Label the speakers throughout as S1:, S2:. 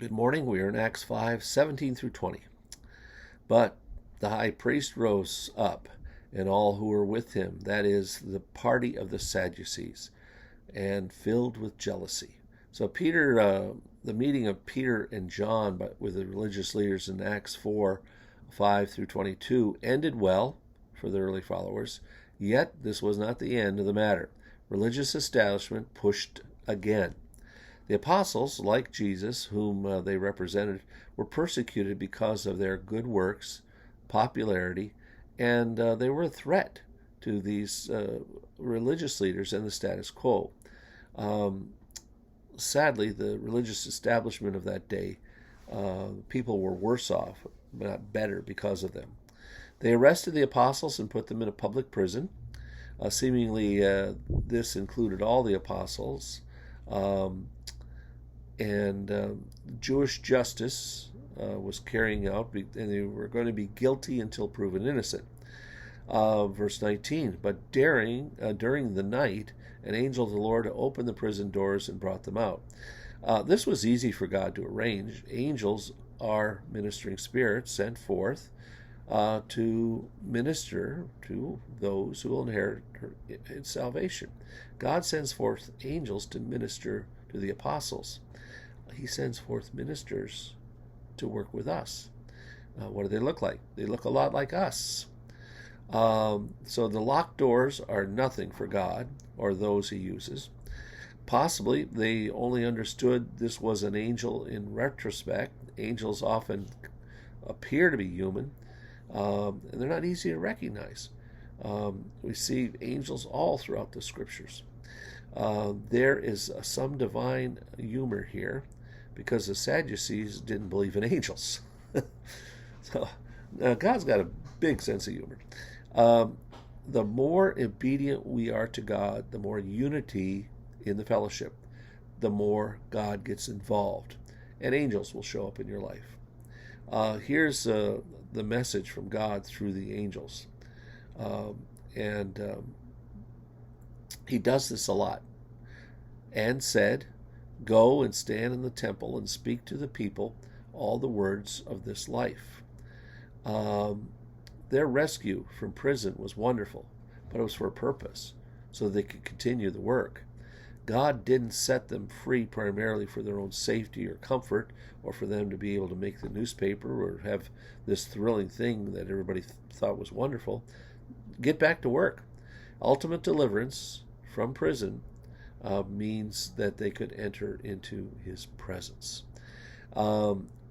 S1: Good morning. We are in Acts 5:17 through 20. But the high priest rose up, and all who were with him, that is, the party of the Sadducees, and filled with jealousy. So the meeting of Peter and John with the religious leaders in Acts 4:5 through 22 ended well for the early followers, yet this was not the end of the matter. Religious establishment pushed again. The apostles, like Jesus, whom they represented, were persecuted because of their good works, popularity, and they were a threat to these religious leaders and the status quo. Sadly, the religious establishment of that day, people were worse off, not better, because of them. They arrested the apostles and put them in a public prison. Seemingly, this included all the apostles. Jewish justice was carrying out, and they were going to be guilty until proven innocent. Verse 19, but during the night, an angel of the Lord opened the prison doors and brought them out. This was easy for God to arrange. Angels are ministering spirits sent forth to minister to those who will inherit salvation. God sends forth angels to minister to the apostles. He sends forth ministers to work with us. What do they look like? They look a lot like us. So the locked doors are nothing for God or those he uses. Possibly they only understood this was an angel in retrospect. Angels often appear to be human, and they're not easy to recognize. We see angels all throughout the scriptures. There is some divine humor here because the Sadducees didn't believe in angels. So God's got a big sense of humor. The more obedient we are to God, the more unity in the fellowship, the more God gets involved, and angels will show up in your life. Here's the message from God through the angels. He does this a lot. And said, go and stand in the temple and speak to the people all the words of this life. Their rescue from prison was wonderful, but it was for a purpose, so they could continue the work. God didn't set them free primarily for their own safety or comfort, or for them to be able to make the newspaper or have this thrilling thing that everybody thought was wonderful. Get back to work. Ultimate deliverance from prison means that they could enter into his presence.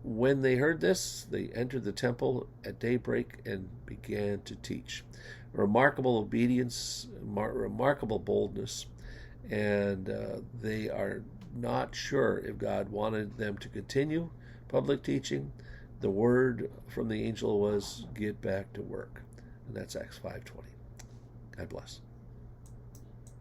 S1: When they heard this, they entered the temple at daybreak and began to teach. Remarkable obedience, remarkable boldness, and they are not sure if God wanted them to continue public teaching. The word from the angel was, get back to work. And that's Acts 5:20. God bless.